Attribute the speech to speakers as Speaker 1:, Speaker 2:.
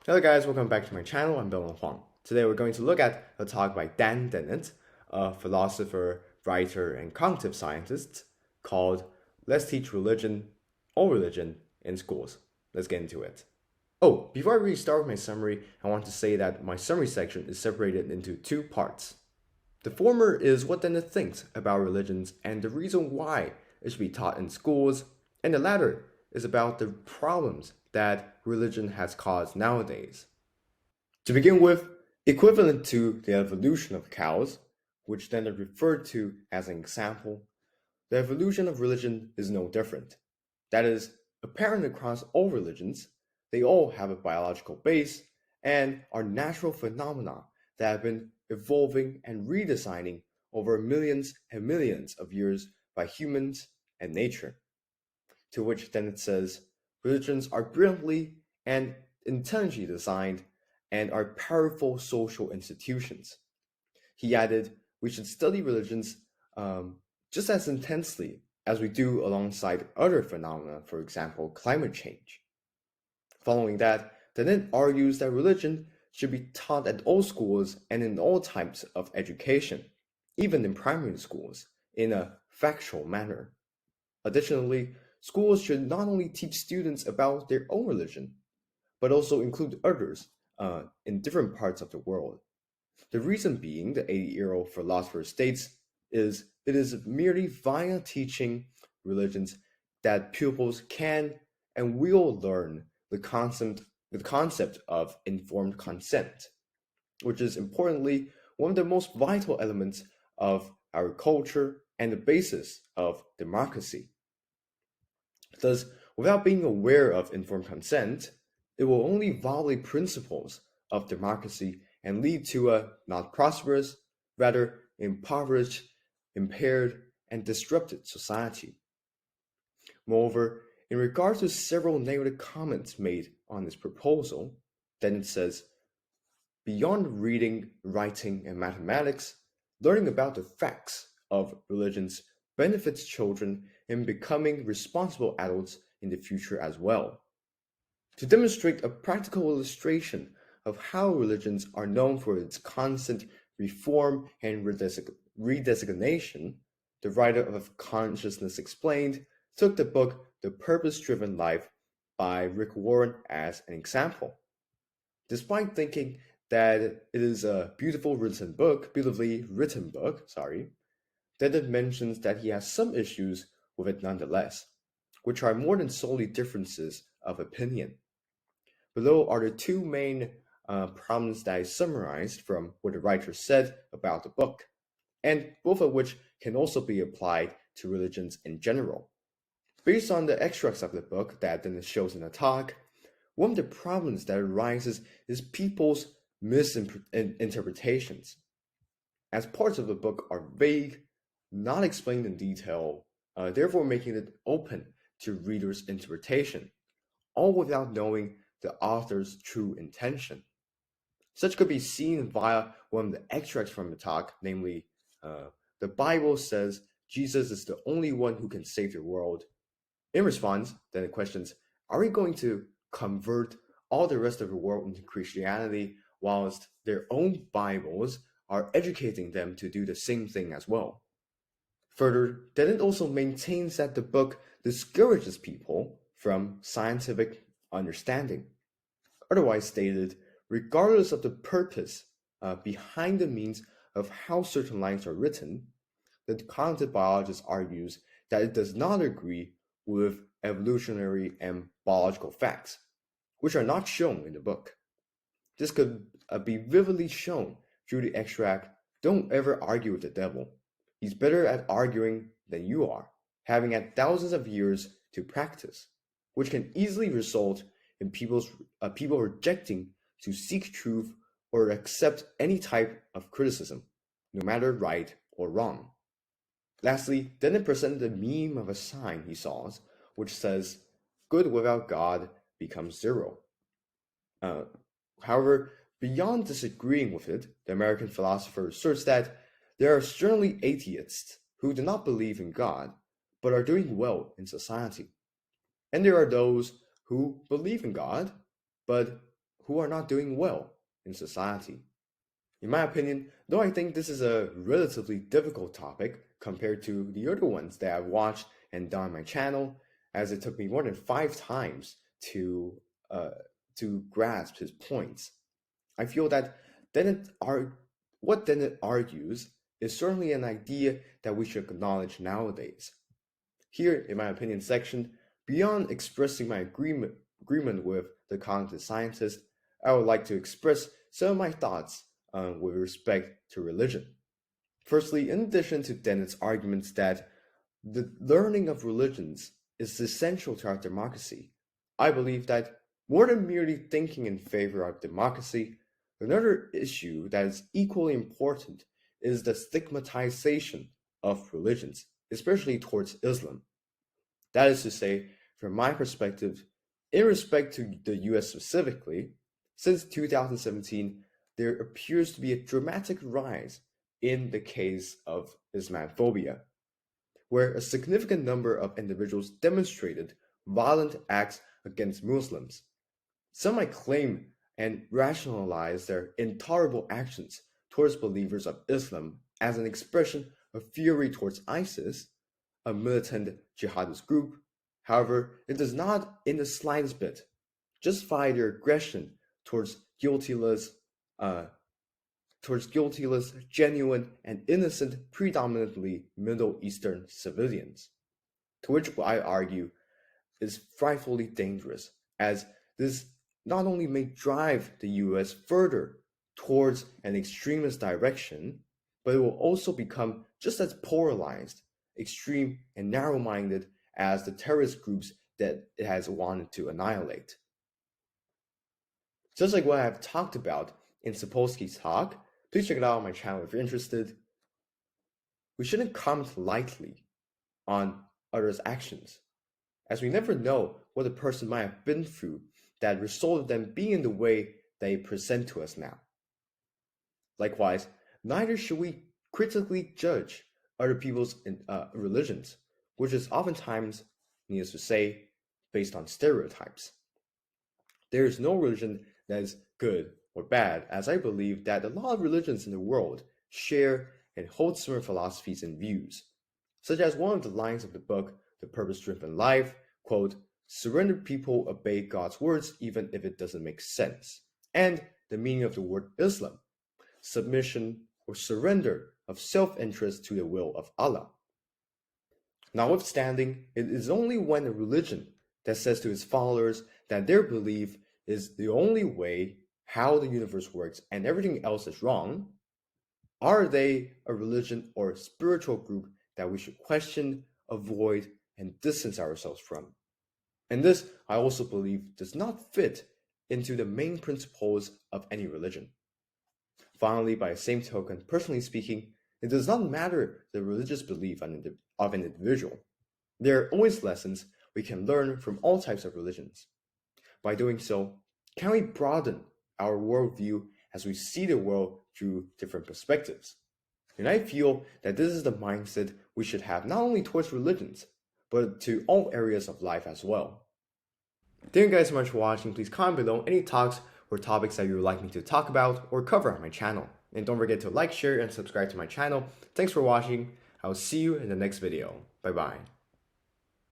Speaker 1: Hello guys, welcome back to my channel. I'm Bill Huang. Today we're going to look at a talk by Dennett, a philosopher, writer, and cognitive scientist called Let's Teach Religion or Religion in Schools. Let's get into it. Oh, before I really start with my summary, I want to say that my summary section is separated into two parts. The former is what Dennett thinks about religions and the reason why it should be taught in schools, and the latter is about the problems that religion has caused nowadays. To begin with, equivalent to the evolution of cows, which Dennett referred to as an example, the evolution of religion is no different. That is, apparent across all religions, they all have a biological base and are natural phenomena that have been evolving and redesigning over millions and millions of years by humans and nature. To which Dennett says, religions are brilliantly and intelligently designed and are powerful social institutions. He added, we should study religions just as intensely as we do alongside other phenomena, for example, climate change. Following that, Dennett argues that religion should be taught at all schools and in all types of education, even in primary schools, in a factual manner. Additionally, schools should not only teach students about their own religion, but also include others in different parts of the world. The reason being, the 80-year-old philosopher states, it is merely via teaching religions that pupils can and will learn the concept of informed consent, which is importantly one of the most vital elements of our culture and the basis of democracy. Thus, without being aware of informed consent, it will only violate principles of democracy and lead to a not prosperous, rather impoverished, impaired, and disrupted society. Moreover, in regards to several negative comments made on this proposal, Dennett says, beyond reading, writing, and mathematics, learning about the facts of religions benefits children in becoming responsible adults in the future as well. To demonstrate a practical illustration of how religions are known for its constant reform and redesignation, the writer of Consciousness Explained took the book The Purpose-Driven Life by Rick Warren as an example. Despite thinking that it is a beautifully written book, Dennett mentions that he has some issues with it nonetheless, which are more than solely differences of opinion. Below are the two main problems that I summarized from what the writer said about the book, and both of which can also be applied to religions in general. Based on the extracts of the book that Dennett shows in the talk, one of the problems that arises is people's misinterpretations, as parts of the book are vague, not explained in detail, therefore making it open to readers' interpretation, all without knowing the author's true intention. Such could be seen via one of the extracts from the talk, namely, the Bible says Jesus is the only one who can save the world. In response, then it questions, are we going to convert all the rest of the world into Christianity whilst their own Bibles are educating them to do the same thing as well? Further, Dennett also maintains that the book discourages people from scientific understanding. Otherwise stated, regardless of the purpose behind the means of how certain lines are written, the cognitive biologist argues that it does not agree with evolutionary and biological facts, which are not shown in the book. This could be vividly shown through the extract, don't ever argue with the devil. He's better at arguing than you are, having had thousands of years to practice, which can easily result in people rejecting to seek truth or accept any type of criticism, no matter right or wrong. Lastly, Dennett presented a meme of a sign he saw, which says, good without God becomes zero. However, beyond disagreeing with it, the American philosopher asserts that there are certainly atheists who do not believe in God, but are doing well in society. And there are those who believe in God, but who are not doing well in society. In my opinion, though I think this is a relatively difficult topic compared to the other ones that I've watched and done on my channel, as it took me more than 5 times to grasp his points. I feel that what Dennett argues is certainly an idea that we should acknowledge nowadays. Here, in my opinion section, beyond expressing my agreement with the cognitive scientist, I would like to express some of my thoughts with respect to religion. Firstly, in addition to Dennett's arguments that the learning of religions is essential to our democracy, I believe that more than merely thinking in favor of democracy, another issue that is equally important is the stigmatization of religions, especially towards Islam. That is to say, from my perspective, in respect to the US specifically, since 2017, there appears to be a dramatic rise in the case of Islamophobia, where a significant number of individuals demonstrated violent acts against Muslims. Some might claim and rationalize their intolerable actions towards believers of Islam as an expression of fury towards ISIS, a militant jihadist group. However, it does not in the slightest bit justify their aggression towards guiltless, genuine and innocent, predominantly Middle Eastern civilians. To which I argue is frightfully dangerous, as this not only may drive the US further towards an extremist direction, but it will also become just as polarized, extreme, and narrow-minded as the terrorist groups that it has wanted to annihilate. Just like what I've talked about in Sapolsky's talk, please check it out on my channel if you're interested. We shouldn't comment lightly on others' actions, as we never know what a person might have been through that resulted them being in the way they present to us now. Likewise, neither should we critically judge other people's religions, which is oftentimes, needless to say, based on stereotypes. There is no religion that is good or bad, as I believe that a lot of religions in the world share and hold similar philosophies and views, such as one of the lines of the book, The Purpose-Driven Life, quote, "Surrendered people obey God's words even if it doesn't make sense," and the meaning of the word Islam, submission or surrender of self-interest to the will of Allah. Notwithstanding, it is only when a religion that says to its followers that their belief is the only way how the universe works and everything else is wrong, are they a religion or a spiritual group that we should question, avoid, and distance ourselves from. And this, I also believe, does not fit into the main principles of any religion. Finally, by the same token, personally speaking, it does not matter the religious belief of an individual. There are always lessons we can learn from all types of religions. By doing so, can we broaden our worldview as we see the world through different perspectives? And I feel that this is the mindset we should have not only towards religions, but to all areas of life as well. Thank you guys so much for watching. Please comment below any talks or topics that you would like me to talk about or cover on my channel. And don't forget to like, share, and subscribe to my channel. Thanks for watching. I'll see you in the next video. Bye bye.